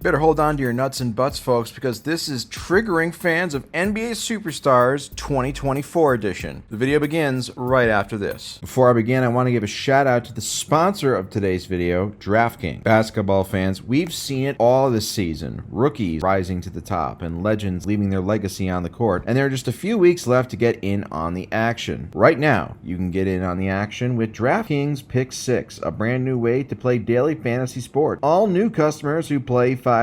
Better hold on to your nuts and butts, folks, because this is triggering fans of NBA Superstars 2024 edition. The video begins right after this. Before I begin, I want to give a shout out to the sponsor of today's video, DraftKings. Basketball fans, we've seen it all this season. Rookies rising to the top and legends leaving their legacy on the court, and there are just a few weeks left to get in on the action. Right now, you can get in on the action with DraftKings Pick6, a brand new way to play daily fantasy sport. All new customers who play $5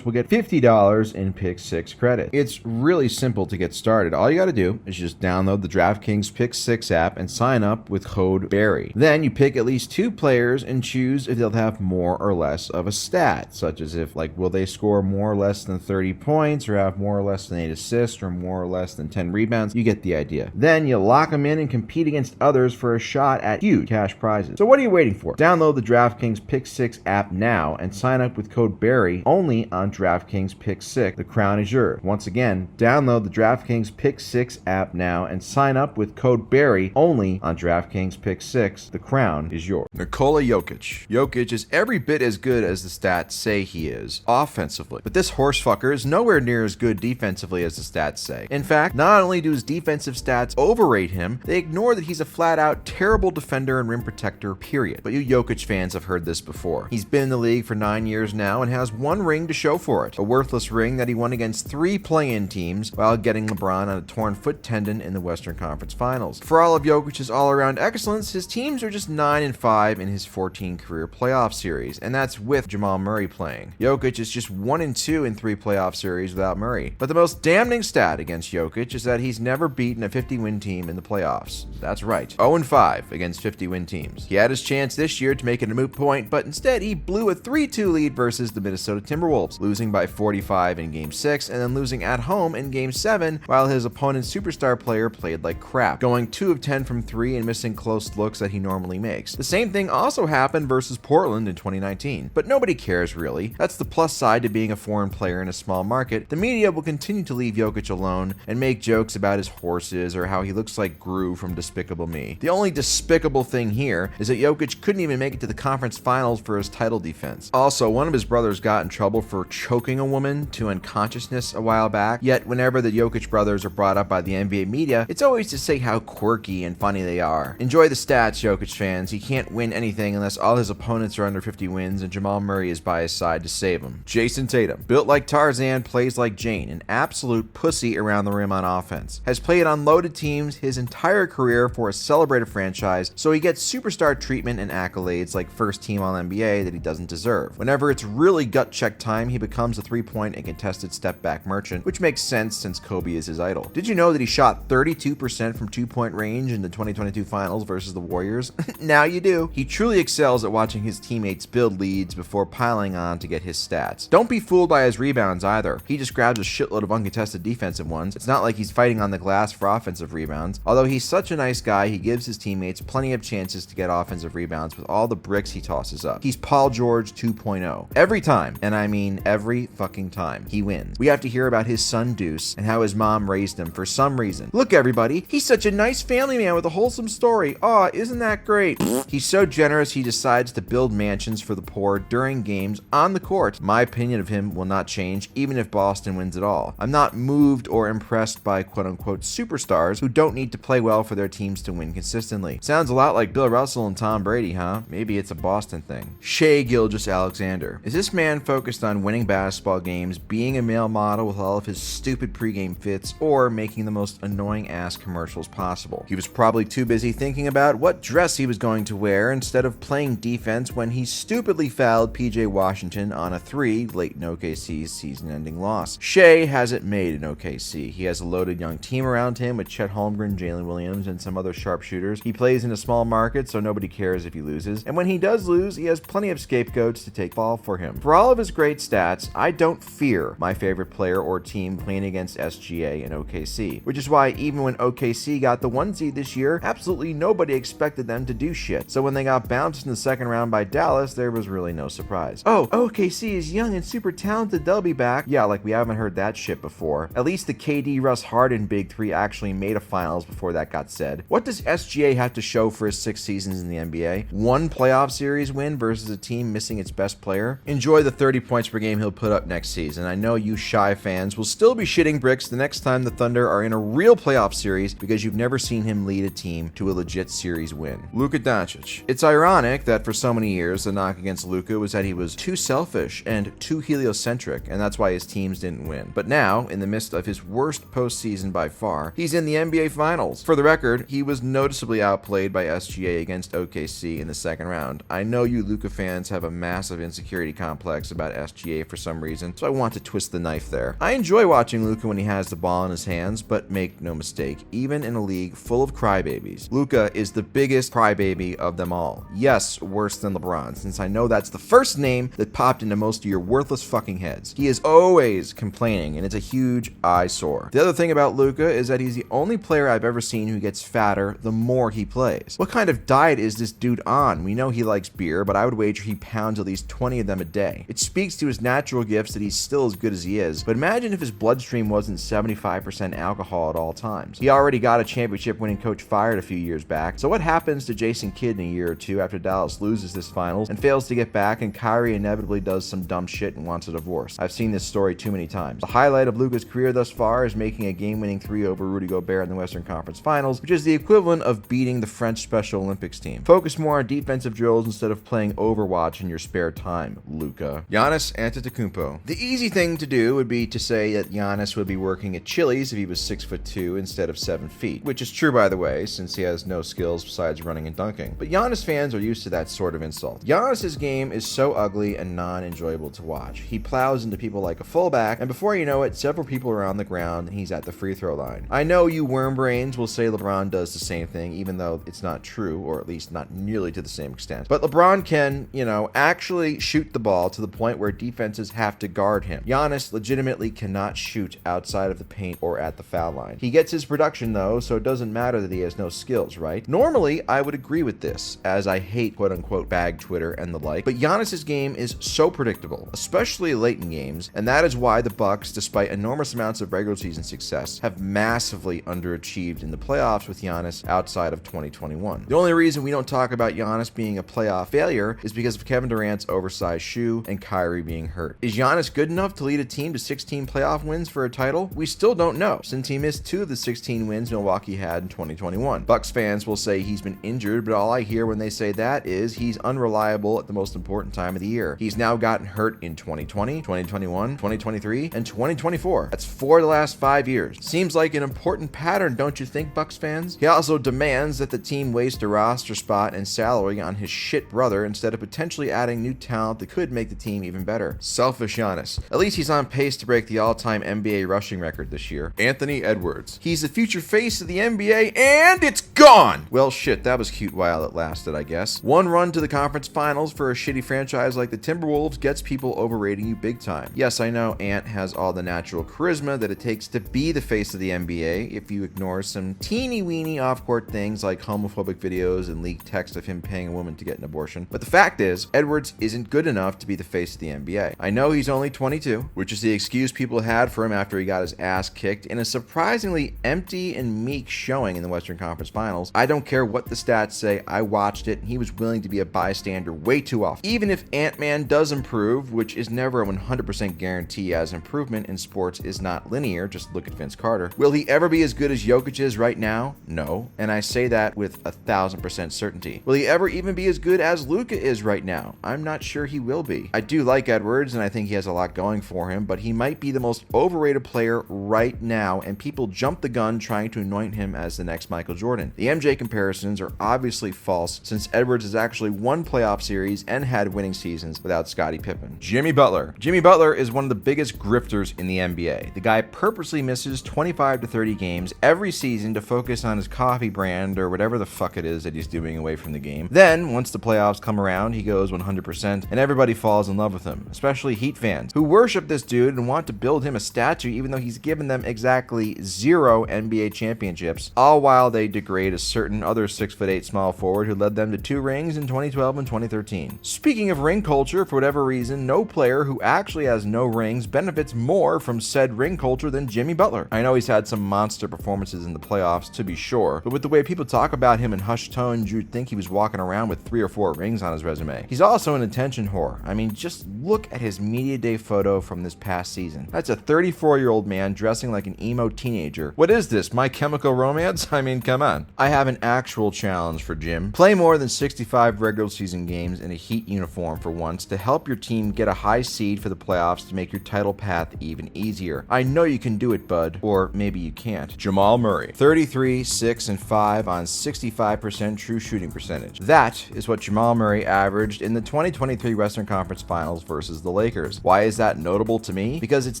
will get $50 in Pick6 credits. It's really simple to get started. All you got to do is just download the DraftKings Pick6 app and sign up with code BARRY. Then you pick at least 2 players and choose if they'll have more or less of a stat, such as if, will they score more or less than 30 points, or have more or less than 8 assists, or more or less than 10 rebounds. You get the idea. Then you lock them in and compete against others for a shot at huge cash prizes. So what are you waiting for? Download the DraftKings Pick6 app now and sign up with code BARRY only on DraftKings Pick6. The crown is yours. Once again, download the DraftKings Pick6 app now and sign up with code BARRY only on DraftKings Pick6. The crown is yours. Nikola Jokic. Jokic is every bit as good as the stats say he is, offensively. But this horsefucker is nowhere near as good defensively as the stats say. In fact, not only do his defensive stats overrate him, they ignore that he's a flat-out terrible defender and rim protector, period. But you Jokic fans have heard this before. He's been in the league for 9 years now and has one ring to show for it. A worthless ring that he won against 3 play-in teams while getting LeBron on a torn foot tendon in the Western Conference Finals. For all of Jokic's all-around excellence, his teams are just 9-5 in his 14 career playoff series, and that's with Jamal Murray playing. Jokic is just 1-2 in 3 playoff series without Murray. But the most damning stat against Jokic is that he's never beaten a 50-win team in the playoffs. That's right, 0-5 against 50-win teams. He had his chance this year to make it a moot point, but instead he blew a 3-2 lead versus the Minnesota Timberwolves, losing by 45 in Game 6 and then losing at home in Game 7 while his opponent's superstar player played like crap, going 2 of 10 from 3 and missing close looks that he normally makes. The same thing also happened versus Portland in 2019, but nobody cares really. That's the plus side to being a foreign player in a small market. The media will continue to leave Jokic alone and make jokes about his horses or how he looks like Gru from Despicable Me. The only despicable thing here is that Jokic couldn't even make it to the conference finals for his title defense. Also, one of his brothers got in trouble for choking a woman to unconsciousness a while back, yet whenever the Jokic brothers are brought up by the NBA media, it's always to say how quirky and funny they are. Enjoy the stats, Jokic fans. He can't win anything unless all his opponents are under 50 wins and Jamal Murray is by his side to save him. Jayson Tatum, built like Tarzan, plays like Jane, an absolute pussy around the rim on offense. Has played on loaded teams his entire career for a celebrated franchise, so he gets superstar treatment and accolades like first team All-NBA that he doesn't deserve. Whenever it's really gut check time, he becomes a 3-point and contested step back merchant, which makes sense since Kobe is his idol. Did you know that he shot 32% from 2-point range in the 2022 finals versus the Warriors? Now you do. He truly excels at watching his teammates build leads before piling on to get his stats. Don't be fooled by his rebounds either. He just grabs a shitload of uncontested defensive ones. It's not like he's fighting on the glass for offensive rebounds. Although he's such a nice guy, he gives his teammates plenty of chances to get offensive rebounds with all the bricks he tosses up. He's Paul George 2.0. Every time, and I mean every fucking time, he wins. We have to hear about his son Deuce and how his mom raised him for some reason. Look everybody, he's such a nice family man with a wholesome story. Aw, isn't that great? He's so generous he decides to build mansions for the poor during games on the court. My opinion of him will not change even if Boston wins it all. I'm not moved or impressed by quote-unquote superstars who don't need to play well for their teams to win consistently. Sounds a lot like Bill Russell and Tom Brady, huh? Maybe it's a Boston thing. Shai Gilgeous-Alexander. Is this man focused on winning basketball games, being a male model with all of his stupid pregame fits, or making the most annoying ass commercials possible? He was probably too busy thinking about what dress he was going to wear instead of playing defense when he stupidly fouled PJ Washington on a 3 late in OKC's season-ending loss. Shai has it made in OKC. He has a loaded young team around him with Chet Holmgren, Jalen Williams, and some other sharpshooters. He plays in a small market, so nobody cares if he loses. And when he does lose, he has plenty of scapegoats to take fall for him. For all of his great stats, I don't fear my favorite player or team playing against SGA and OKC, which is why even when OKC got the 1 seed this year, absolutely nobody expected them to do shit. So when they got bounced in the second round by Dallas, there was really no surprise. Oh, OKC is young and super talented, they'll be back. Yeah, like we haven't heard that shit before. At least the KD Russ Harden Big 3 actually made a finals before that got said. What does SGA have to show for his 6 seasons in the NBA? 1 playoff series win versus a team missing its best player? Enjoy the 30% points per game he'll put up next season. I know you Shai fans will still be shitting bricks the next time the Thunder are in a real playoff series because you've never seen him lead a team to a legit series win. Luka Doncic. It's ironic that for so many years the knock against Luka was that he was too selfish and too heliocentric, and that's why his teams didn't win. But now, in the midst of his worst postseason by far, he's in the NBA Finals. For the record, he was noticeably outplayed by SGA against OKC in the second round. I know you Luka fans have a massive insecurity complex about SGA for some reason, so I want to twist the knife there. I enjoy watching Luka when he has the ball in his hands, but make no mistake, even in a league full of crybabies, Luka is the biggest crybaby of them all. Yes, worse than LeBron, since I know that's the first name that popped into most of your worthless fucking heads. He is always complaining, and it's a huge eyesore. The other thing about Luka is that he's the only player I've ever seen who gets fatter the more he plays. What kind of diet is this dude on? We know he likes beer, but I would wager he pounds at least 20 of them a day. It speaks to his natural gifts that he's still as good as he is, but imagine if his bloodstream wasn't 75% alcohol at all times. He already got a championship-winning coach fired a few years back, so what happens to Jason Kidd in a year or two after Dallas loses this finals and fails to get back and Kyrie inevitably does some dumb shit and wants a divorce? I've seen this story too many times. The highlight of Luka's career thus far is making a game-winning 3 over Rudy Gobert in the Western Conference Finals, which is the equivalent of beating the French Special Olympics team. Focus more on defensive drills instead of playing Overwatch in your spare time, Luka. Giannis Antetokounmpo. The easy thing to do would be to say that Giannis would be working at Chili's if he was 6'2" instead of 7 feet, which is true by the way, since he has no skills besides running and dunking. But Giannis fans are used to that sort of insult. Giannis's game is so ugly and non-enjoyable to watch. He plows into people like a fullback, and before you know it, several people are on the ground and he's at the free throw line. I know you worm brains will say LeBron does the same thing, even though it's not true, or at least not nearly to the same extent. But LeBron can, actually shoot the ball to the point where defenses have to guard him. Giannis legitimately cannot shoot outside of the paint or at the foul line. He gets his production though, so it doesn't matter that he has no skills, right? Normally, I would agree with this, as I hate quote-unquote bag Twitter and the like, but Giannis's game is so predictable, especially late in games, and that is why the Bucks, despite enormous amounts of regular season success, have massively underachieved in the playoffs with Giannis outside of 2021. The only reason we don't talk about Giannis being a playoff failure is because of Kevin Durant's oversized shoe and Kyrie being hurt. Is Giannis good enough to lead a team to 16 playoff wins for a title? We still don't know, since he missed 2 of the 16 wins Milwaukee had in 2021. Bucks fans will say he's been injured, but all I hear when they say that is he's unreliable at the most important time of the year. He's now gotten hurt in 2020, 2021, 2023, and 2024. That's 4 of the last 5 years. Seems like an important pattern, don't you think, Bucks fans? He also demands that the team waste a roster spot and salary on his shit brother instead of potentially adding new talent that could make the team even better. Selfish Giannis. At least he's on pace to break the all-time NBA rushing record this year. Anthony Edwards. He's the future face of the NBA and it's gone! Well shit, that was cute while it lasted, I guess. One run to the conference finals for a shitty franchise like the Timberwolves gets people overrating you big time. Yes, I know Ant has all the natural charisma that it takes to be the face of the NBA if you ignore some teeny-weeny off-court things like homophobic videos and leaked text of him paying a woman to get an abortion. But the fact is, Edwards isn't good enough to be the face of the NBA. I know he's only 22, which is the excuse people had for him after he got his ass kicked in a surprisingly empty and meek showing in the Western Conference Finals. I don't care what the stats say, I watched it and he was willing to be a bystander way too often. Even if Ant-Man does improve, which is never a 100% guarantee as improvement in sports is not linear, just look at Vince Carter. Will he ever be as good as Jokic is right now? No, and I say that with 1,000% certainty. Will he ever even be as good as Luka is right now? I'm not sure he will be. I do like Edwards and I think he has a lot going for him, but he might be the most overrated player right now and people jump the gun trying to anoint him as the next Michael Jordan. The MJ comparisons are obviously false since Edwards has actually won playoff series and had winning seasons without Scottie Pippen. Jimmy Butler. Jimmy Butler is one of the biggest grifters in the NBA. The guy purposely misses 25 to 30 games every season to focus on his coffee brand or whatever the fuck it is that he's doing away from the game. Then, once the playoffs come around, he goes 100% and everybody falls in love with him, especially Heat fans who worship this dude and want to build him a statue even though he's given them exactly 0 NBA championships, all while they degrade a certain other 6'8" small forward who led them to 2 rings in 2012 and 2013. Speaking of ring culture, for whatever reason, no player who actually has no rings benefits more from said ring culture than Jimmy Butler. I know he's had some monster performances in the playoffs, to be sure, but with the way people talk about him in hushed tones, you'd think he was walking around with 3 or 4 rings on his resume. He's also an attention whore. I mean, just just look at his media day photo from this past season. That's a 34-year-old man dressing like an emo teenager. What is this, My Chemical Romance? I mean, come on. I have an actual challenge for Jim. Play more than 65 regular season games in a Heat uniform for once to help your team get a high seed for the playoffs to make your title path even easier. I know you can do it, bud. Or maybe you can't. Jamal Murray, 33, 6, and 5 on 65% true shooting percentage. That is what Jamal Murray averaged in the 2023 Western Conference Finals versus the Lakers. Why is that notable to me? Because it's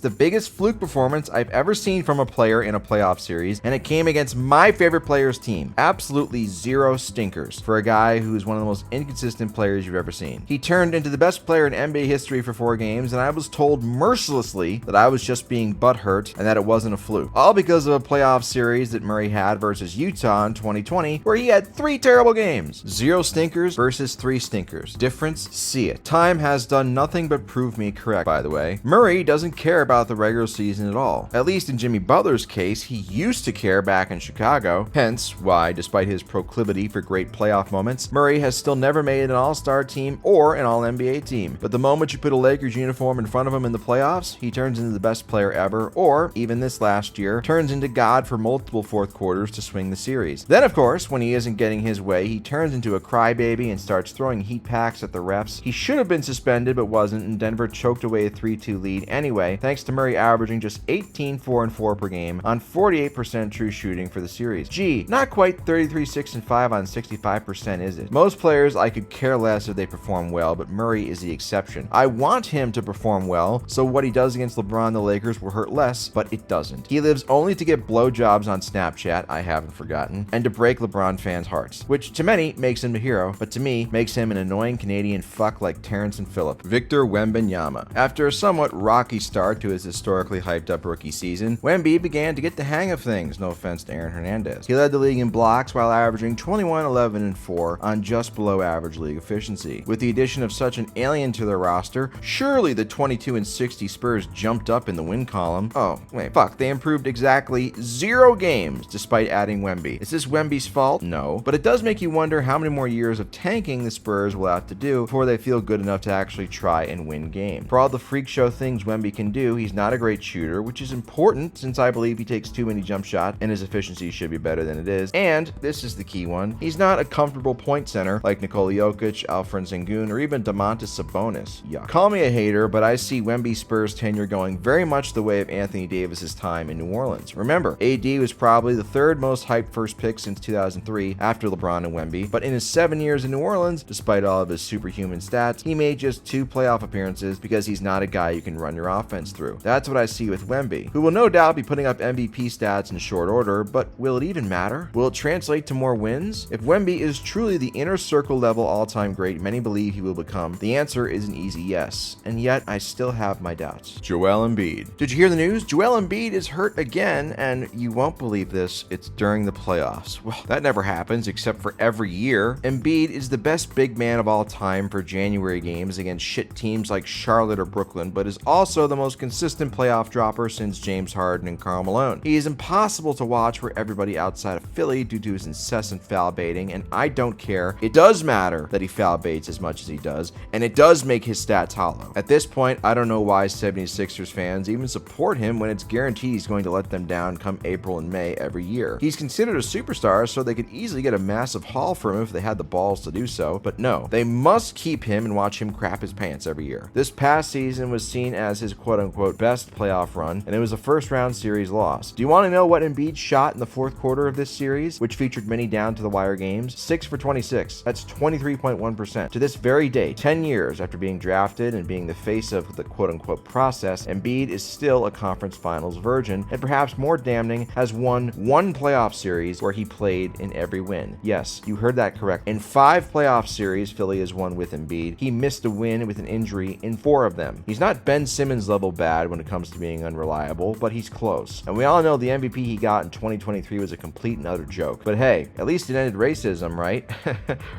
the biggest fluke performance I've ever seen from a player in a playoff series, and it came against my favorite player's team. Absolutely zero stinkers for a guy who's one of the most inconsistent players you've ever seen. He turned into the best player in NBA history for 4 games, and I was told mercilessly that I was just being butthurt and that it wasn't a fluke. All because of a playoff series that Murray had versus Utah in 2020, where he had 3 terrible games. 0 stinkers versus 3 stinkers. Difference? See it. Time has done nothing but prove me correct, by the way. Murray doesn't care about the regular season at all. At least in Jimmy Butler's case, he used to care back in Chicago. Hence why, despite his proclivity for great playoff moments, Murray has still never made an all-star team or an all-NBA team. But the moment you put a Lakers uniform in front of him in the playoffs, he turns into the best player ever, or, even this last year, turns into God for multiple fourth quarters to swing the series. Then, of course, when he isn't getting his way, he turns into a crybaby and starts throwing heat packs at the refs. He should have been suspended, but wasn't, and Denver choked away a 3-2 lead anyway, thanks to Murray averaging just 18, 4, and 4 per game on 48% true shooting for the series. Gee, not quite 33, 6, and 5 on 65%, is it? Most players, I could care less if they perform well, but Murray is the exception. I want him to perform well, so what he does against LeBron and the Lakers will hurt less, but it doesn't. He lives only to get blowjobs on Snapchat, I haven't forgotten, and to break LeBron fans' hearts, which to many makes him a hero, but to me makes him an annoying Canadian fuck like Terrence and Phillip. Victor Wembanyama. After a somewhat rocky start to his historically hyped up rookie season, Wemby began to get the hang of things, no offense to Aaron Hernandez. He led the league in blocks while averaging 21, 11, and 4 on just below average league efficiency. With the addition of such an alien to their roster, surely the 22 and 60 Spurs jumped up in the win column. Oh, wait, fuck, they improved exactly 0 games despite adding Wemby. Is this Wemby's fault? No, but it does make you wonder how many more years of tanking the Spurs will have to do before they feel good enough to actually try and win games. For all the freak show things Wemby can do, he's not a great shooter, which is important since I believe he takes too many jump shots and his efficiency should be better than it is. And, this is the key one, he's not a comfortable point center like Nikola Jokic, Alfred Sengun, or even Domantas Sabonis. Yuck. Call me a hater, but I see Wemby Spurs tenure going very much the way of Anthony Davis's time in New Orleans. Remember, AD was probably the 3rd most hyped first pick since 2003 after LeBron and Wemby, but in his 7 years in New Orleans, despite all of his superhuman stats, he made just 2 playoff appearances because he's not a guy you can run your offense through. That's what I see with Wemby, who will no doubt be putting up MVP stats in short order, but will it even matter? Will it translate to more wins? If Wemby is truly the inner circle level all-time great many believe he will become, the answer is an easy yes, and yet I still have my doubts. Joel Embiid. Did you hear the news? Joel Embiid is hurt again, and you won't believe this, it's during the playoffs. Well, that never happens except for every year. Embiid is the best big man of all time for January games against shit teams like Charlotte or Brooklyn, but is also the most consistent playoff dropper since James Harden and Karl Malone. He is impossible to watch for everybody outside of Philly due to his incessant foul baiting, and I don't care. It does matter that he foul baits as much as he does, and it does make his stats hollow. At this point, I don't know why 76ers fans even support him when it's guaranteed he's going to let them down come April and May every year. He's considered a superstar, so they could easily get a massive haul for him if they had the balls to do so, but no, they must keep him and watch him crap his pants every year. This past season was seen as his quote-unquote best playoff run, and it was a first-round series loss. Do you want to know what Embiid shot in the 4th quarter of this series, which featured many down-to-the-wire games? 6 for 26. That's 23.1%. To this very day, 10 years after being drafted and being the face of the quote-unquote process, Embiid is still a conference finals virgin, and perhaps more damning, has won 1 playoff series where he played in every win. Yes, you heard that correct. In 5 playoff series Philly has won with Embiid, he missed a win with an injury in 4 of them. He's not Ben Simmons level bad when it comes to being unreliable, but he's close. And we all know the MVP he got in 2023 was a complete and utter joke. But hey, at least it ended racism, right?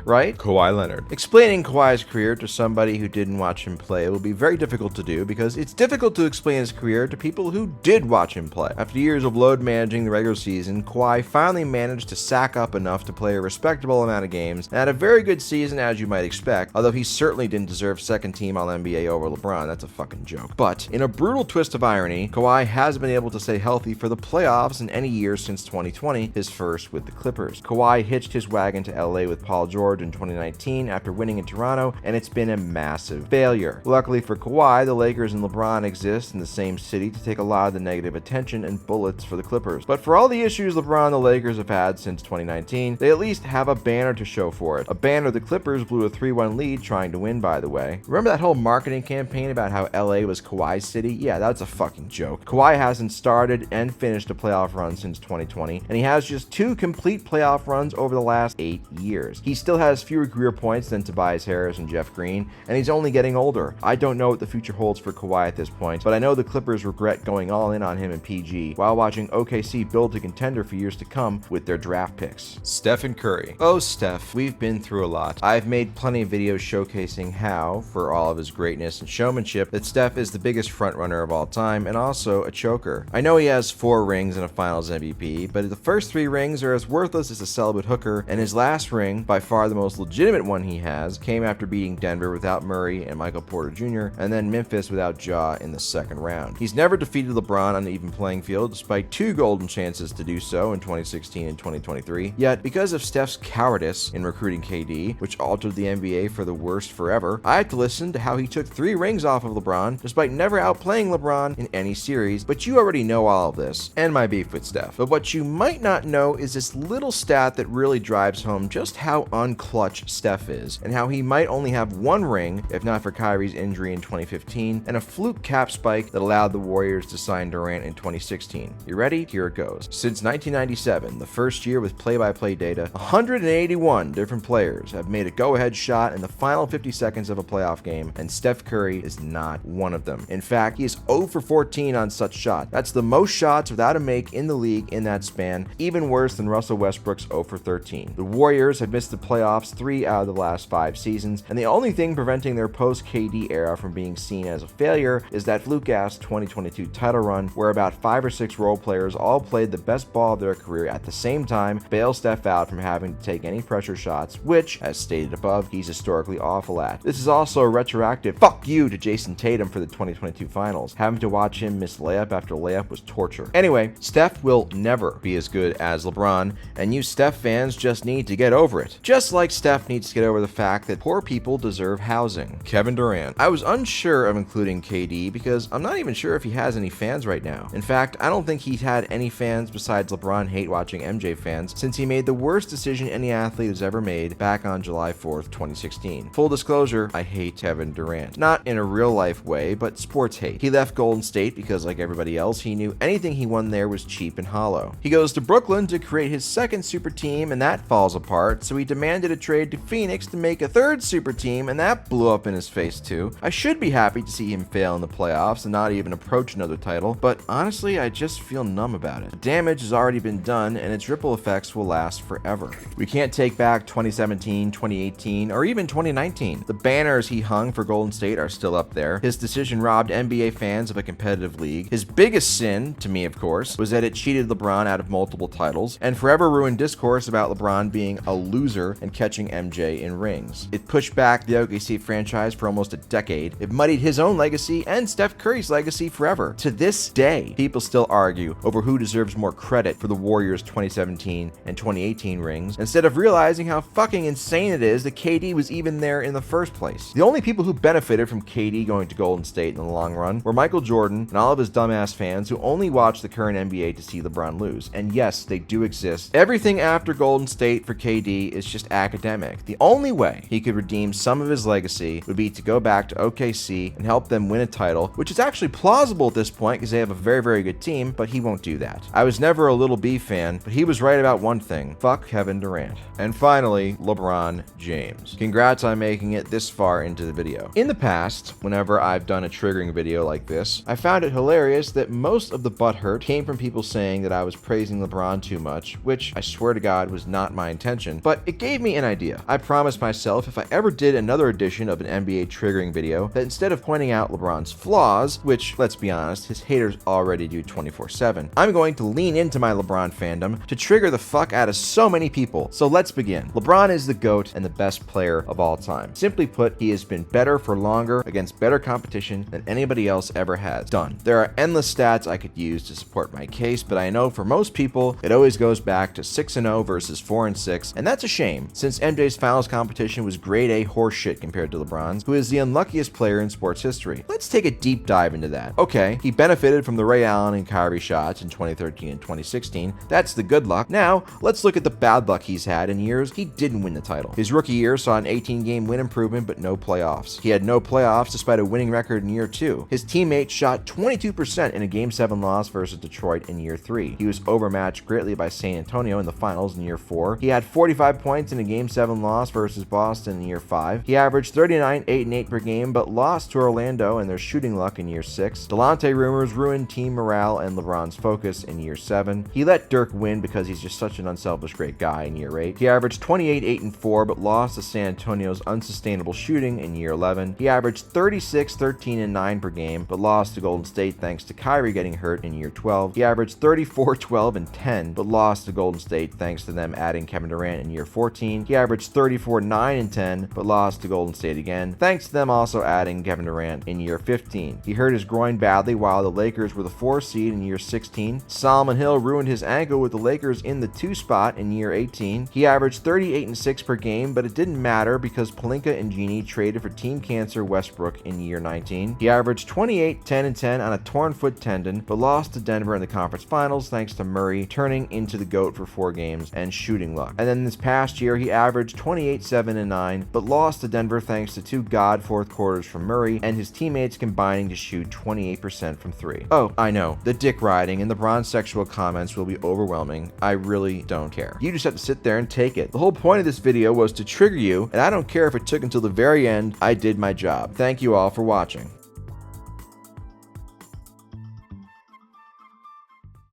Right? Kawhi Leonard. Explaining Kawhi's career to somebody who didn't watch him play will be very difficult to do because it's difficult to explain his career to people who did watch him play. After years of load managing the regular season, Kawhi finally managed to sack up enough to play a respectable amount of games and had a very good season as you might expect, although he certainly didn't deserve second team All-NBA over LeBron. That's a fucking joke. But in a brutal twist of irony, Kawhi has been able to stay healthy for the playoffs in any year since 2020, his first with the Clippers. Kawhi hitched his wagon to LA with Paul George in 2019 after winning in Toronto, and it's been a massive failure. Luckily for Kawhi, the Lakers and LeBron exist in the same city to take a lot of the negative attention and bullets for the Clippers. But for all the issues LeBron and the Lakers have had since 2019, they at least have a banner to show for it. A banner the Clippers blew a 3-1 lead trying to win, by the way. Remember that whole marketing campaign about how LA was Kawhi's city? Yeah, that's a fucking joke. Kawhi hasn't started and finished a playoff run since 2020, and he has just 2 complete playoff runs over the last 8 years. He still has fewer career points than Tobias Harris and Jeff Green, and he's only getting older. I don't know what the future holds for Kawhi at this point, but I know the Clippers regret going all in on him in PG while watching OKC build a contender for years to come with their draft picks. Stephen Curry. Oh, Steph, we've been through a lot. I've made plenty of videos showcasing how, for all of his greatness and showmanship, that Steph is the biggest frontrunner of all time and also a choker. I know he has 4 rings and a Finals MVP, but the first 3 rings are as worthless as a celibate hooker, and his last ring, by far the most legitimate one he has, came after beating Denver without Murray and Michael Porter Jr., and then Memphis without Ja in the second round. He's never defeated LeBron on an even playing field, despite 2 golden chances to do so in 2016 and 2023. Yet, because of Steph's cowardice in recruiting KD, which altered the NBA for the worst forever, I had to listen to how he took 3 rings off of LeBron, despite never outplaying LeBron in any series. But you already know all of this, and my beef with Steph. But what you might not know is this little stat that really drives home just how unclutch Steph is, and how he might only have 1 ring, if not for Kyrie's injury in 2015, and a fluke cap spike that allowed the Warriors to sign Durant in 2016. You ready? Here it goes. Since 1997, the first year with play-by-play data, 181 different players have made a go-ahead shot in the final 50 seconds of a playoff game, and Steph Curry is not one of them. In fact, he is 0 for 14 on such shot. That's the most shots without a make in the league in that span, even worse than Russell Westbrook's 0 for 13. The Warriors have missed the playoffs 3 out of the last 5 seasons, and the only thing preventing their post-KD era from being seen as a failure is that fluke-ass 2022 title run, where about 5 or 6 role players all played the best ball of their career at the same time, bail Steph out from having to take any pressure shots, which, as stated above, he's historically awful at. This is also a retroactive fuck you to Jayson Tatum for the 2022 finals. Having to watch him miss layup after layup was torture. Anyway, Steph will never be as good as LeBron, and you Steph fans just need to get over it. Just like Steph needs to get over the fact that poor people deserve housing. Kevin Durant. I was unsure of including KD because I'm not even sure if he has any fans right now. In fact, I don't think he's had any fans besides LeBron hate watching MJ fans since he made the worst decision any athlete has ever made back on July 4th, 2016. Full disclosure, I hate Kevin Durant. Not in a real life way, but sports hate. He left Golden State because, like everybody else, he knew anything he won there was cheap and hollow. He goes to Brooklyn to create his second super team, and that falls apart, so he demanded a trade to Phoenix to make a third super team, and that blew up in his face too. I should be happy to see him fail in the playoffs and not even approach another title, but honestly, I just feel numb about it. The damage has already been done, and its ripple effects will last forever. We can't take back 2017, 2018, or even 2019. The banners he hung for Golden State are still up there. His decision robbed NBA fans of a competitive league. His biggest sin, to me of course, was that it cheated LeBron out of multiple titles, and forever ruined discourse about LeBron being a loser and catching MJ in rings. It pushed back the OKC franchise for almost a decade. It muddied his own legacy and Steph Curry's legacy forever. To this day, people still argue over who deserves more credit for the Warriors' 2017 and 2018 rings, instead of realizing how fucking insane it is that KD was even there in the first place. The only people who benefited from KD going to Golden State in the long run were Michael Jordan and all of his dumbass fans who only watch the current NBA to see LeBron lose. And yes, they do exist. Everything after Golden State for KD is just academic. The only way he could redeem some of his legacy would be to go back to OKC and help them win a title, which is actually plausible at this point because they have a very, very good team, but he won't do that. I was never a Little B fan, but he was right about one thing. Fuck Kevin Durant. And finally, LeBron James. Congrats on making it this far into the video. In the past, whenever I've done a triggering video like this, I found it hilarious that most of the butthurt came from people saying that I was praising LeBron too much, which I swear to God was not my intention, but it gave me an idea. I promised myself if I ever did another edition of an NBA triggering video, that instead of pointing out LeBron's flaws, which, let's be honest, his haters already do 24/7, I'm going to lean into my LeBron fandom to trigger the fuck out of so many people. So let's begin. LeBron is the GOAT and the best player of all time. Simply put, he has been playing better for longer against better competition than anybody else ever has. Done. There are endless stats I could use to support my case, but I know for most people, it always goes back to 6-0 versus 4-6, and that's a shame, since MJ's finals competition was grade A horseshit compared to LeBron's, who is the unluckiest player in sports history. Let's take a deep dive into that. Okay, he benefited from the Ray Allen and Kyrie shots in 2013 and 2016. That's the good luck. Now, let's look at the bad luck he's had in years he didn't win the title. His rookie year saw an 18-game win improvement, but no playoffs. He had no playoffs despite a winning record in year 2. His teammates shot 22% in a Game 7 loss versus Detroit in year 3. He was overmatched greatly by San Antonio in the finals in year 4. He had 45 points in a Game 7 loss versus Boston in year 5. He averaged 39, 8, and 8 per game, but lost to Orlando and their shooting luck in year 6. Delonte rumors ruined team morale and LeBron's focus in year 7. He let Dirk win because he's just such an unselfish great guy in year 8. He averaged 28, 8, and 4, but lost to San Antonio's unsustainable shooting in year 11. He averaged 36, 13, and 9 per game, but lost to Golden State thanks to Kyrie getting hurt in year 12. He averaged 34, 12, and 10, but lost to Golden State thanks to them adding Kevin Durant in year 14. He averaged 34, 9, and 10, but lost to Golden State again, thanks to them also adding Kevin Durant in year 15. He hurt his groin badly while the Lakers were the 4 seed in year 16. Solomon Hill ruined his ankle with the Lakers in the 2 spot in year 18. He averaged 38 and 6 per game, but it didn't matter because Pelinka and Genie traded for team cancer Westbrook in year 19. He averaged 28, 10, and 10 on a torn foot tendon, but lost to Denver in the conference finals thanks to Murray turning into the GOAT for 4 games and shooting luck. And then this past year, he averaged 28, 7, and 9, but lost to Denver thanks to 2 god fourth quarters from Murray and his teammates combining to shoot 28% from 3. Oh, I know, the dick riding and the bronze sexual comments will be overwhelming. I really don't care. You just have to sit there and take it. The whole point of this video was to trigger you, and I don't care if it took until the very end. I did my job. Thank you all for watching.